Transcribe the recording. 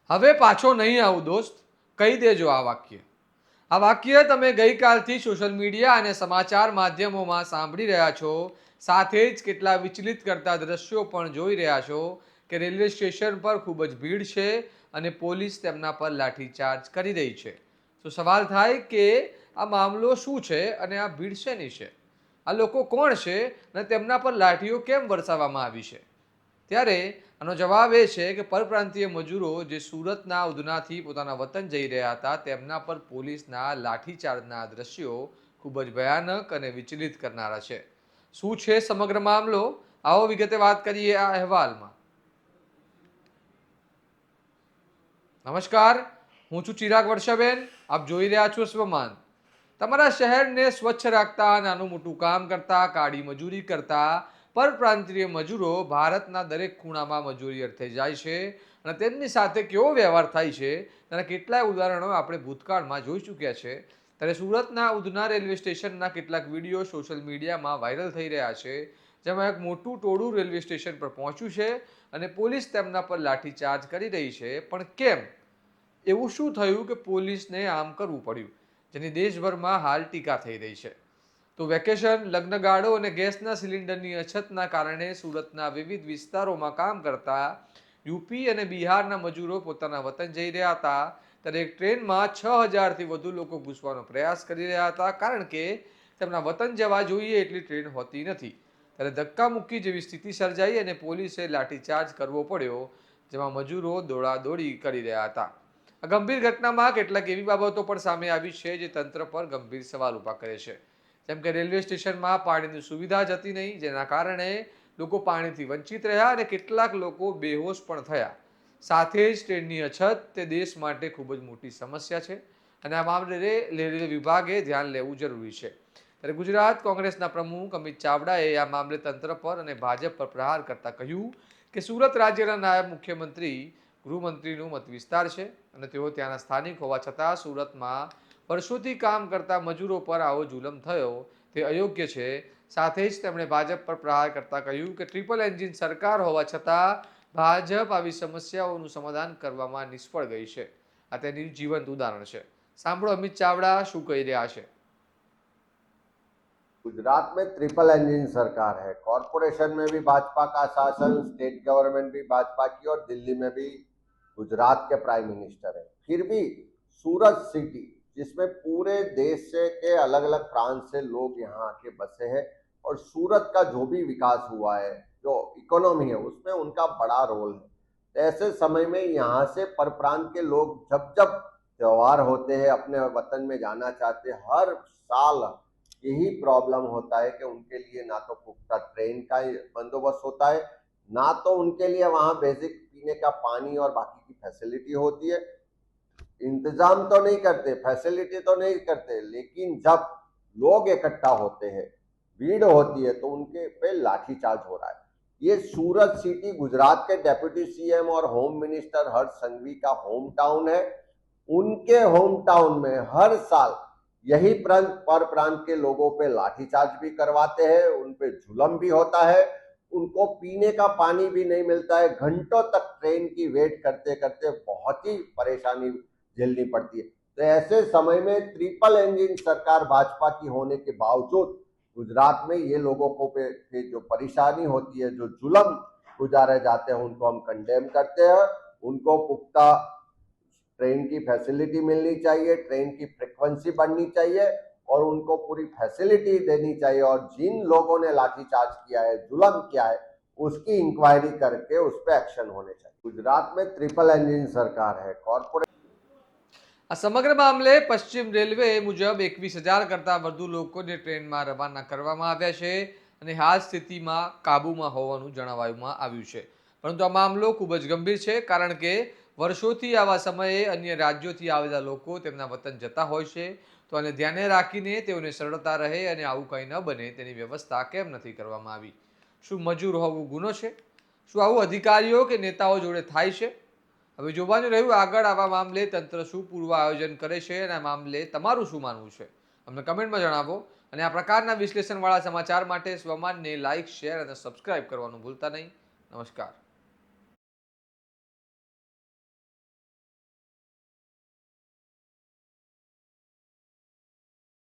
હવે પાછો નહીં આવું દોસ્ત, કહી દેજો આ વાક્ય. આ વાક્ય તમે ગઈકાલથી સોશિયલ મીડિયા અને સમાચાર માધ્યમોમાં સાંભળી રહ્યા છો. સાથે જ કેટલા વિચલિત કરતા દ્રશ્યો પણ જોઈ રહ્યા છો કે રેલવે સ્ટેશન પર ખૂબ જ ભીડ છે અને પોલીસ તેમના પર લાઠીચાર્જ કરી રહી છે. તો સવાલ થાય કે આ મામલો શું છે અને આ ભીડ શેની છે? આ લોકો કોણ છે અને તેમના પર લાઠીઓ કેમ વરસાવવામાં આવી છે? ત્યારે આનો જવાબ એ છે કે પરપ્રાંતીય મજૂરો જે સુરતના ઉધનાથી પોતાના વતન જઈ રહ્યા હતા તેમના પર પોલીસના લાઠીચાર્જના દ્રશ્યો ખૂબ જ ભયાનક અને વિચલિત કરનારા છે. શું છે સમગ્ર મામલો? આવો વિગતે વાત કરીએ આ અહેવાલમાં. નમસ્કાર, હું છું ચિરાગ વર્ષાબેન. આપ જોઈ રહ્યા છો સ્વમાન. તમારા શહેરને સ્વચ્છ રાખતા, નાનું મોટું કામ કરતા, કાળી મજૂરી કરતા પરપ્રાંતીય મજૂરો ભારતના દરેક ખૂણામાં મજૂરી અર્થે જાય છે અને તેમની સાથે કેવો વ્યવહાર થાય છે તેના કેટલાય ઉદાહરણો આપણે ભૂતકાળમાં જોઈ ચૂક્યા છે. ત્યારે સુરતના ઉધના રેલવે સ્ટેશનના કેટલાક વિડીયો સોશિયલ મીડિયામાં વાયરલ થઈ રહ્યા છે, જેમાં એક મોટું ટોળું રેલવે સ્ટેશન પર પહોંચ્યું છે અને પોલીસ તેમના પર લાઠીચાર્જ કરી રહી છે. પણ કેમ? એવું શું થયું કે પોલીસને આમ કરવું પડ્યું, જેની દેશભરમાં હાલ ટીકા થઈ રહી છે? તો વેકેશન, લગ્નગાળો અને ગેસના સિલિન્ડરની અછતના કારણે સુરતના વિવિધ વિસ્તારોમાં કામ કરતા યુપી અને બિહારના મજૂરો પોતાના વતન જઈ રહ્યા હતા. ત્યારે એક ટ્રેનમાં 6000થી વધુ લોકો ઘૂસવાનો પ્રયાસ કરી રહ્યા હતા, કારણ કે તેમના વતન જવા જોઈએ એટલી ટ્રેન હોતી નથી. ત્યારે ધક્કામુક્કી જેવી સ્થિતિ સર્જાઈ અને પોલીસે લાઠીચાર્જ કરવો પડ્યો, જેમાં મજૂરો દોડાદોડી કરી રહ્યા હતા. આ ગંભીર ઘટનામાં કેટલાક એવી બાબતો પણ સામે આવી છે જે તંત્ર પર ગંભીર સવાલ ઊભા કરે છે. જેમ કે રેલવે સ્ટેશનમાં પાણીની સુવિધા જ હતી નહીં, જેના કારણે લોકો પાણીથી વંચિત રહ્યા અને કેટલાક લોકો બેહોશ પણ થયા. સાથે જ ટ્રેનની અછત તે દેશ માટે ખૂબ જ મોટી સમસ્યા છે અને આ મામલે રેલવે વિભાગે ધ્યાન લેવું જરૂરી છે. ત્યારે ગુજરાત કોંગ્રેસના પ્રમુખ અમિત ચાવડાએ આ મામલે તંત્ર પર અને ભાજપ પર પ્રહાર કરતા કહ્યું કે સુરત રાજ્યના નાયબ મુખ્યમંત્રી, ગૃહમંત્રીનું મત વિસ્તાર છે અને તેઓ ત્યાંના સ્થાનિક હોવા છતાં સુરતમાં વર્ષોથી કામ કરતા મજૂરો પર આવો જુલમ થયો તે અયોગ્ય છે. સાથે જ તેમણે ભાજપ પર પ્રહાર કરતા કહ્યું કે ટ્રિપલ એન્જિન સરકાર હોવા છતાં ભાજપ આવી સમસ્યાઓનું સમાધાન કરવામાં નિષ્ફળ ગઈ છે. આ તેનું જીવંત ઉદાહરણ છે. સાંભળો અમિત ચાવડા શું કહી રહ્યા છે. गुजरात में ट्रिपल इंजन सरकार है। कॉरपोरेशन में भी भाजपा का शासन, स्टेट गवर्नमेंट भी भाजपा की और दिल्ली में भी गुजरात के प्राइम मिनिस्टर है। फिर भी सूरत सिटी, जिसमें पूरे देश से के अलग अलग प्रांत से लोग यहाँ आके बसे हैं और सूरत का जो भी विकास हुआ है, जो इकोनॉमी है, उसमें उनका बड़ा रोल है। तो ऐसे समय में यहाँ से परप्रांत के लोग जब जब त्योहार होते हैं, अपने वतन में जाना चाहते हैं, हर साल यही प्रॉब्लम होता है कि उनके लिए ना तो पुख्ता ट्रेन का बंदोबस्त होता है, ना तो उनके लिए वहाँ बेसिक पीने का पानी और बाकी की फैसिलिटी होती है। इंतजाम तो नहीं करते, फैसिलिटी तो नहीं करते, लेकिन जब लोग इकट्ठा होते हैं, भीड़ होती है, तो उनके पे लाठीचार्ज हो रहा है। ये सूरत सिटी गुजरात के डेप्यूटी सीएम और होम मिनिस्टर हर्ष संघवी का होम टाउन है। उनके होम टाउन में हर साल यही पर प्रांत के लोगों पे लाठीचार्ज भी करवाते हैं, उन पे जुल्म भी होता है, उनको पीने का पानी भी नहीं मिलता है। घंटों तक ट्रेन की वेट करते करते बहुत ही परेशानी झेलनी पड़ती है। तो ऐसे समय में ट्रिपल इंजन सरकार भाजपा की होने के बावजूद गुजरात में ये लोगों को पे जो परेशानी होती है, जो जुल्म गुजारे जाते हैं, उनको हम कंडेम करते हैं। उनको पुख्ता ट्रेन की फैसिलिटी मिलनी चाहिए, ट्रेन की फ्रिक्वेंसी बढ़नी चाहिए और उनको पूरी फैसिलिटी देनी चाहिए। और जिन लोगों ने लाठीचार्ज किया है, जुल्म किया है, उसकी इंक्वायरी करके उस पर एक्शन होने चाहिए। गुजरात में ट्रिपल इंजन सरकार है। कॉर्पोरेट આ સમગ્ર મામલે પશ્ચિમ રેલવે મુજબ 21,000 કરતાં વધુ લોકોને ટ્રેનમાં રવાના કરવામાં આવ્યા છે અને હાલ સ્થિતિમાં કાબૂમાં હોવાનું જણાવવામાં આવ્યું છે. પરંતુ આ મામલો ખૂબ જ ગંભીર છે, કારણ કે વર્ષોથી આવા સમયે અન્ય રાજ્યોથી આવેલા લોકો તેમના વતન જતા હોય છે. તો આને ધ્યાને રાખીને તેઓને સરળતા રહે અને આવું કંઈ ન બને તેની વ્યવસ્થા કેમ નથી કરવામાં આવી? શું મજૂર હોવું ગુનો છે? શું આવું અધિકારીઓ કે નેતાઓ જોડે થાય છે? હવે જોવાનું રહ્યું આગળ આવા મામલે તંત્ર શું પૂર્વ આયોજન કરે છે અને આ મામલે તમારું શું માનવું છે? અમને કમેન્ટમાં જણાવો. અને આ પ્રકારના વિશ્લેષણવાળા સમાચાર માટે સ્વમાનને લાઇક, શેર અને સબસ્ક્રાઇબ કરવાનું ભૂલતા નહીં. નમસ્કાર.